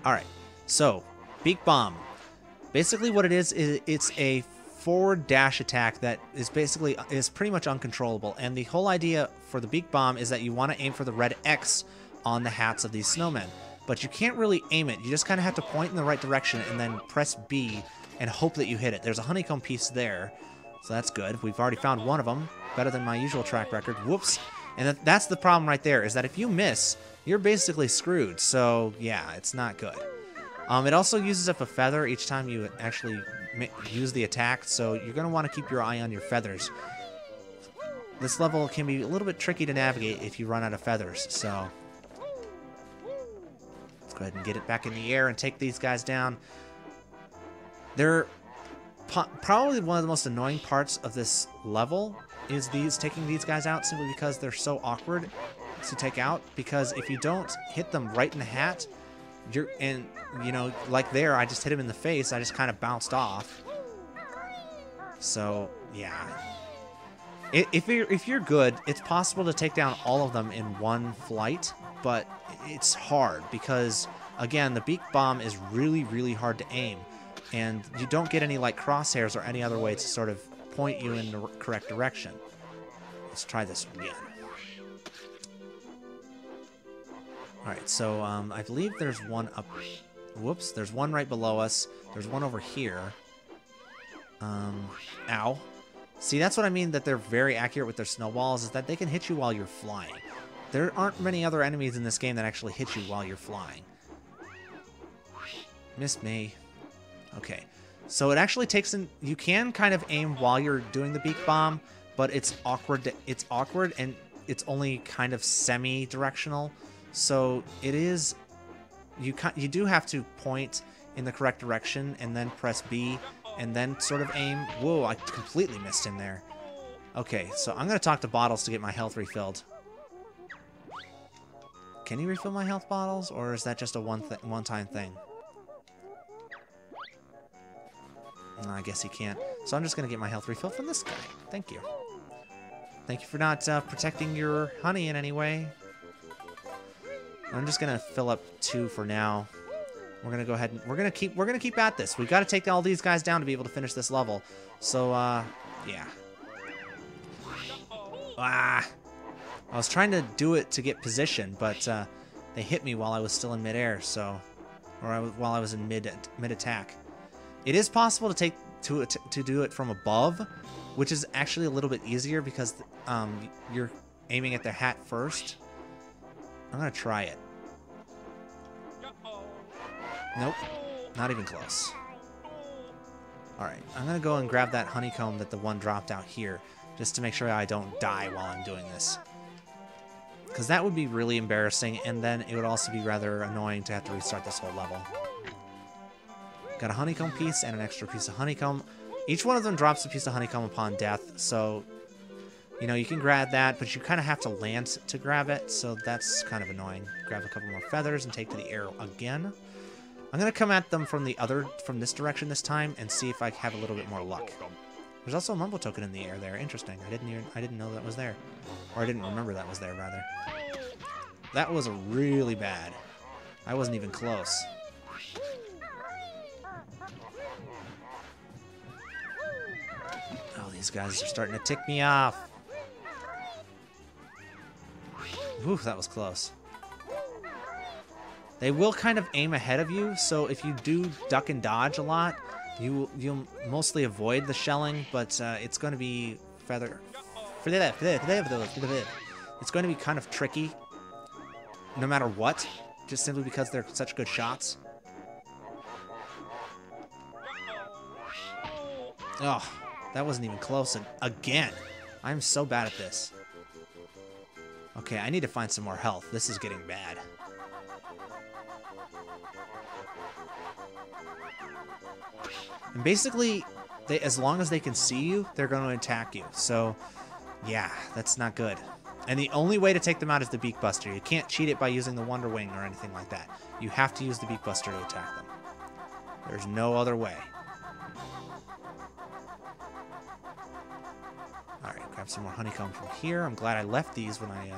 Alright, so, Beak Bomb. Basically what it is it's a forward dash attack that is pretty much uncontrollable. And the whole idea for the Beak Bomb is that you want to aim for the red X on the hats of these snowmen. But you can't really aim it. You just kind of have to point in the right direction and then press B and hope that you hit it. There's a honeycomb piece there, so that's good. We've already found one of them. Better than my usual track record. Whoops. And that's the problem right there, is that if you miss, you're basically screwed. So, yeah, it's not good. It also uses up a feather each time you actually use the attack, so you're going to want to keep your eye on your feathers. This level can be a little bit tricky to navigate if you run out of feathers, so let's go ahead and get it back in the air and take these guys down. They're probably one of the most annoying parts of this level is taking these guys out, simply because they're so awkward to take out, because if you don't hit them right in the hat, you know, like there, I just hit him in the face. I just kind of bounced off. So, yeah. If you're good, it's possible to take down all of them in one flight, but it's hard because, again, the Beak Bomb is really, really hard to aim, and you don't get any, like, crosshairs or any other way to sort of point you in the correct direction. Let's try this again. Alright, so I believe there's one up... Whoops, there's one right below us. There's one over here. Ow. See, that's what I mean that they're very accurate with their snowballs, is that they can hit you while you're flying. There aren't many other enemies in this game that actually hit you while you're flying. Missed me. Okay. So it actually takes in... You can kind of aim while you're doing the Beak Bomb, but it's awkward. It's awkward, and it's only kind of semi-directional. So it is, you do have to point in the correct direction and then press B and then sort of aim. Whoa, I completely missed him there. Okay, so I'm going to talk to Bottles to get my health refilled. Can you refill my health bottles, or is that just a one-time thing? No, I guess he can't. So I'm just going to get my health refilled from this guy. Thank you. Thank you for not protecting your honey in any way. I'm just gonna fill up 2 for now. We're gonna go ahead and we're gonna keep at this. We've got to take all these guys down to be able to finish this level. So yeah. I was trying to do it to get position, but they hit me while I was still in midair. So, while I was in mid attack. It is possible to do it from above, which is actually a little bit easier because you're aiming at their hat first. I'm gonna try it. Nope, not even close. Alright, I'm gonna go and grab that honeycomb that the one dropped out here, just to make sure I don't die while I'm doing this. Because that would be really embarrassing, and then it would also be rather annoying to have to restart this whole level. Got a honeycomb piece and an extra piece of honeycomb. Each one of them drops a piece of honeycomb upon death, so... You know, you can grab that, but you kind of have to land to grab it, so that's kind of annoying. Grab a couple more feathers and take to the air again. I'm going to come at them from this direction this time and see if I have a little bit more luck. There's also a mumbo token in the air there. Interesting. I didn't know that was there. Or I didn't remember that was there, rather. That was really bad. I wasn't even close. Oh, these guys are starting to tick me off. Ooh, that was close. They will kind of aim ahead of you, so if you do duck and dodge a lot, you'll mostly avoid the shelling, but it's going to be it's going to be kind of tricky, no matter what, just simply because they're such good shots. Oh, that wasn't even close, and again, I'm so bad at this. Okay, I need to find some more health. This is getting bad. And basically, as long as they can see you, they're going to attack you. So, yeah, that's not good. And the only way to take them out is the Beak Buster. You can't cheat it by using the Wonder Wing or anything like that. You have to use the Beak Buster to attack them. There's no other way. Alright, grab some more honeycomb from here. I'm glad I left these when I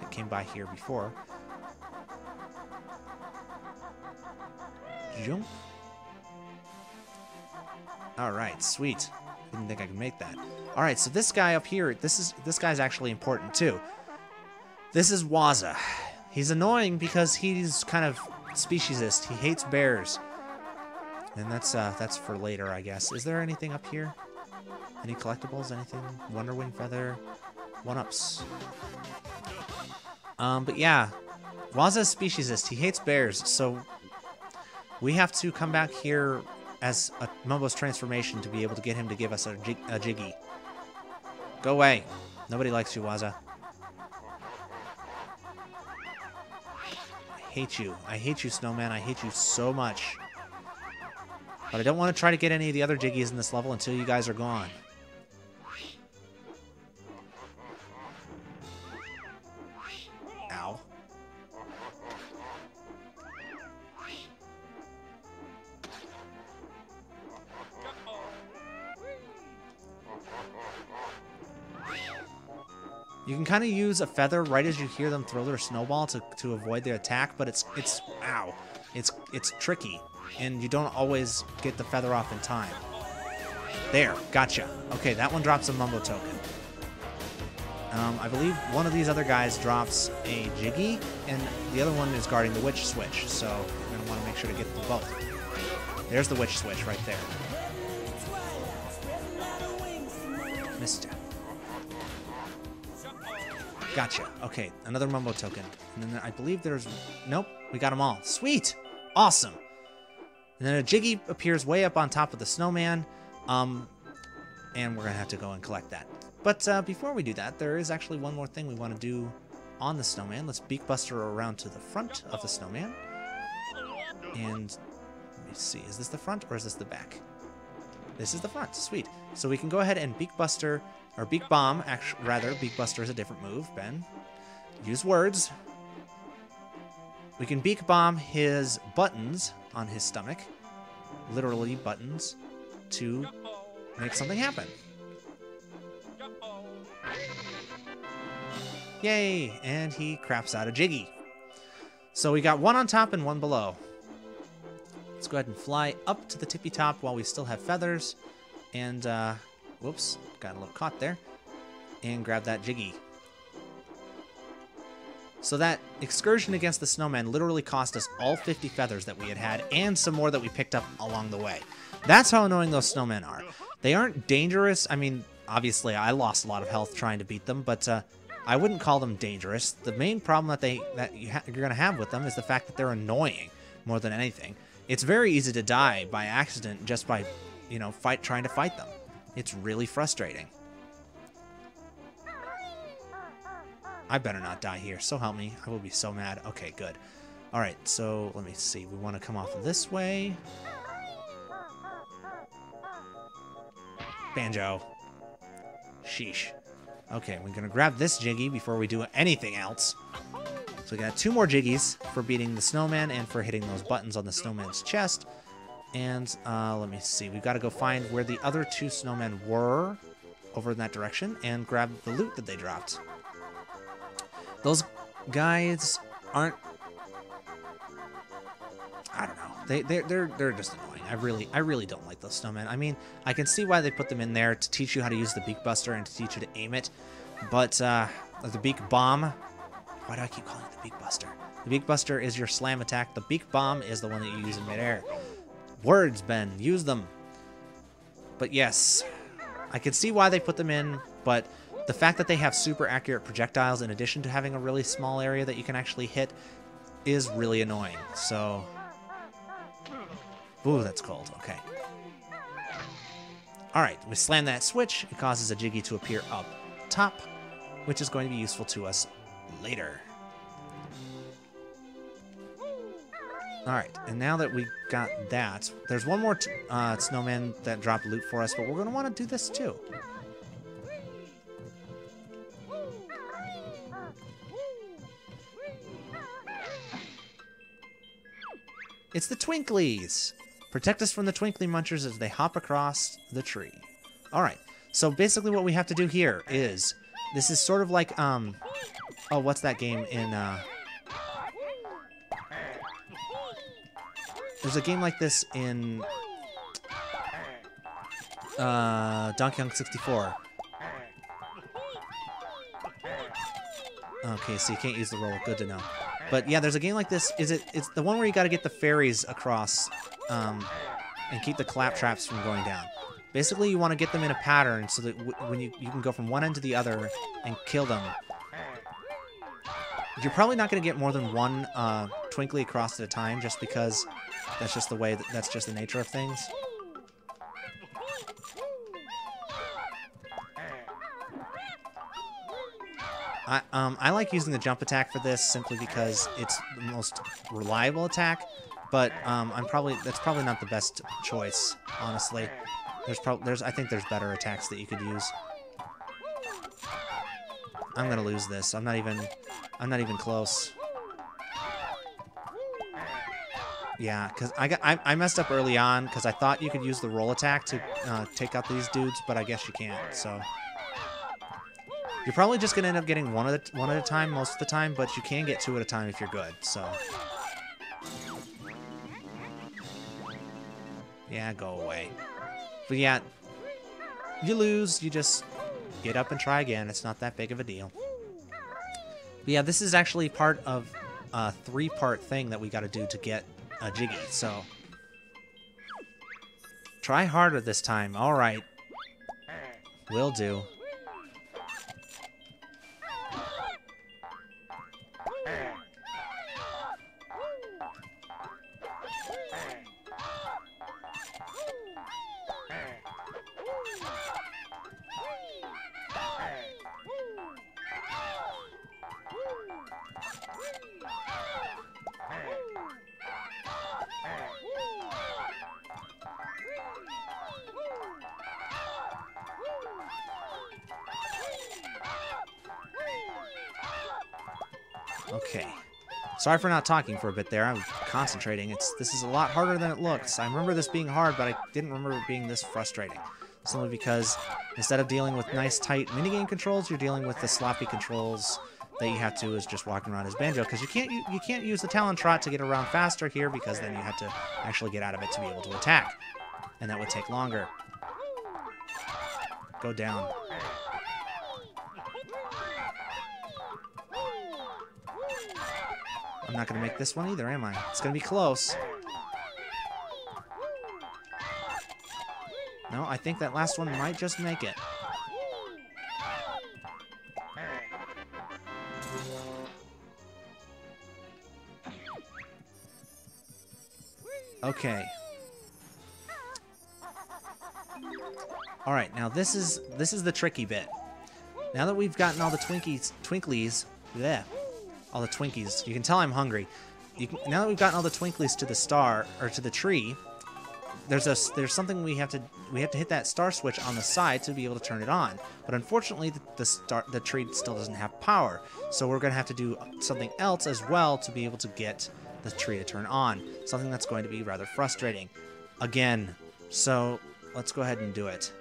came by here before. Jump. Alright, sweet. Didn't think I could make that. Alright, so this guy up here, this guy's actually important too. This is Waza. He's annoying because he's kind of speciesist. He hates bears. And that's for later, I guess. Is there anything up here? Any collectibles? Anything? Wonderwing feather? One-ups. But yeah, Waza's speciesist. He hates bears, so we have to come back here as a Mumbo's transformation to be able to get him to give us a Giggy. Go away. Nobody likes you, Waza. I hate you. I hate you, Snowman. I hate you so much. But I don't want to try to get any of the other Jiggies in this level until you guys are gone. Ow. You can kind of use a feather right as you hear them throw their snowball to avoid their attack, but it's ow. It's tricky, and you don't always get the feather off in time. There, gotcha. Okay, that one drops a Mumbo token. I believe one of these other guys drops a Giggy, and the other one is guarding the Witch Switch, so we're going to want to make sure to get them both. There's the Witch Switch right there. Mister. Gotcha. Okay, another Mumbo token. And then I believe there's... Nope, we got them all. Sweet! Awesome! And then a Giggy appears way up on top of the snowman, and we're going to have to go and collect that. But before we do that, there is actually one more thing we want to do on the snowman. Let's Beak Buster around to the front of the snowman. And let me see, is this the front or is this the back? This is the front. Sweet. So we can go ahead and Beak Buster... Or Beak Bomb, rather. Beak Buster is a different move, Ben. Use words. We can Beak Bomb his buttons on his stomach. Literally buttons. To make something happen. Yay! And he craps out a Giggy. So we got one on top and one below. Let's go ahead and fly up to the tippy top while we still have feathers. And, whoops. Got a little caught there. And grab that Giggy. So that excursion against the snowman literally cost us all 50 feathers that we had and some more that we picked up along the way. That's how annoying those snowmen are. They aren't dangerous. I mean, obviously I lost a lot of health trying to beat them, but I wouldn't call them dangerous. The main problem that you're going to have with them is the fact that they're annoying more than anything. It's very easy to die by accident just by, you know, trying to fight them. It's really frustrating. I better not die here, so help me. I will be so mad. Okay, good. Alright, so let me see. We want to come off of this way. Banjo. Sheesh. Okay, we're going to grab this Giggy before we do anything else. So we got 2 more Jiggies for beating the snowman and for hitting those buttons on the snowman's chest. And let me see. We've got to go find where the other 2 snowmen were over in that direction and grab the loot that they dropped. Those guys aren't... I don't know. They're just annoying. I really don't like those snowmen. I mean, I can see why they put them in there to teach you how to use the Beak Buster and to teach you to aim it. But the Beak Bomb... Why do I keep calling it the Beak Buster? The Beak Buster is your slam attack. The Beak Bomb is the one that you use in midair. Words, Ben. Use them. But yes, I can see why they put them in, but the fact that they have super accurate projectiles in addition to having a really small area that you can actually hit is really annoying. So, ooh, that's cold. Okay. Alright, we slam that switch. It causes a Giggy to appear up top, which is going to be useful to us later. Alright, and now that we got that, there's one more snowman that dropped loot for us, but we're going to want to do this too. It's the Twinklys! Protect us from the Twinkly Munchers as they hop across the tree. Alright, so basically what we have to do here is, this is sort of like, oh, what's that game in, there's a game like this in Donkey Kong 64. Okay, so you can't use the roll. Good to know. But yeah, there's a game like this. It's the one where you got to get the fairies across and keep the claptraps from going down. Basically, you want to get them in a pattern so that when you can go from one end to the other and kill them. You're probably not going to get more than one Twinkly across at a time, just because that's just the way that's just the nature of things. I like using the jump attack for this simply because it's the most reliable attack, but that's probably not the best choice, honestly. I think there's better attacks that you could use. I'm gonna lose this. I'm not even close. Yeah, because I messed up early on because I thought you could use the roll attack to take out these dudes, but I guess you can't. So you're probably just gonna end up getting one at a time most of the time, but you can get two at a time if you're good. So yeah, go away. But yeah, you lose. You just get up and try again. It's not that big of a deal. But yeah, this is actually part of a 3-part thing that we got to do to get a Giggy. So try harder this time. All right, will do. Okay. Sorry for not talking for a bit there. I'm concentrating. This is a lot harder than it looks. I remember this being hard, but I didn't remember it being this frustrating. Simply because instead of dealing with nice, tight minigame controls, you're dealing with the sloppy controls that you have to is just walking around as Banjo. Because you can't use the Talon Trot to get around faster here, because then you have to actually get out of it to be able to attack. And that would take longer. Go down. I'm not going to make this one either, am I? It's going to be close. No, I think that last one might just make it. Okay. All right, now this is the tricky bit. Now that we've gotten all the Twinklies, bleh, all the Twinkies. You can tell I'm hungry. Now that we've gotten all the Twinklies to the star or to the tree, there's something we have to hit that star switch on the side to be able to turn it on. But unfortunately, the tree still doesn't have power, so we're gonna have to do something else as well to be able to get the tree to turn on. Something that's going to be rather frustrating. Again, so let's go ahead and do it.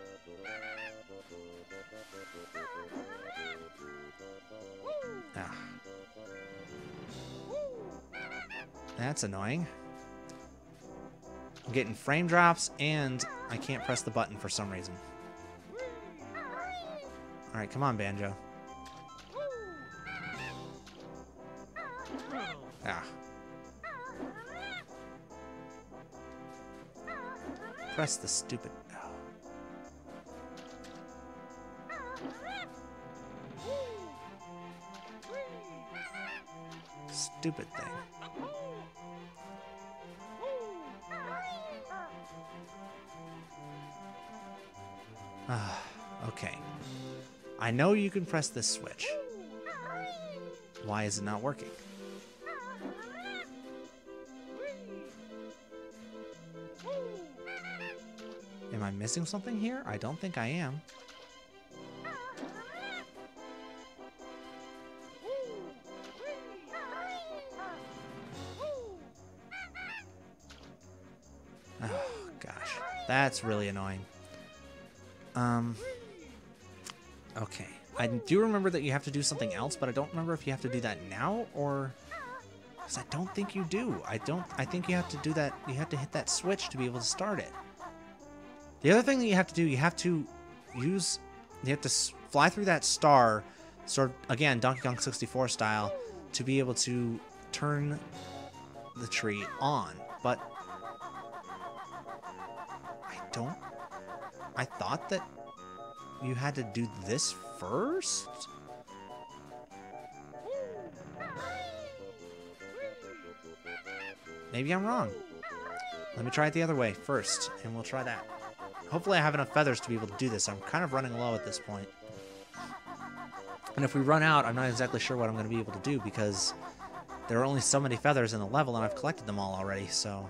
That's annoying. I'm getting frame drops, and I can't press the button for some reason. Alright, come on, Banjo. Ah. Press the stupid... Stupid thing. Okay. I know you can press this switch. Why is it not working? Am I missing something here? I don't think I am. Oh, gosh. That's really annoying. Okay. I do remember that you have to do something else, but I don't remember if you have to do that now or... Because I don't think you do. I think you have to do that. You have to hit that switch to be able to start it. The other thing that you have to do, you have to fly through that star, sort of, again, Donkey Kong 64 style, to be able to turn the tree on. But I thought that you had to do this first? Maybe I'm wrong. Let me try it the other way first, and we'll try that. Hopefully I have enough feathers to be able to do this. I'm kind of running low at this point. And if we run out, I'm not exactly sure what I'm going to be able to do, because there are only so many feathers in the level, and I've collected them all already, so...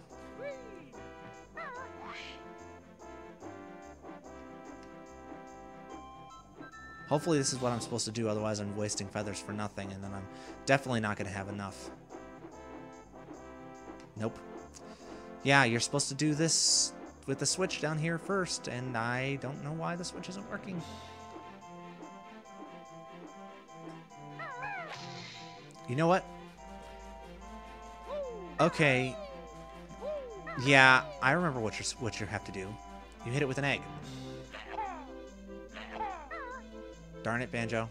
Hopefully this is what I'm supposed to do, otherwise I'm wasting feathers for nothing, and then I'm definitely not going to have enough. Nope. Yeah, you're supposed to do this with the switch down here first, and I don't know why the switch isn't working. You know what? Okay. Yeah, I remember what you have to do. You hit it with an egg. Darn it, Banjo.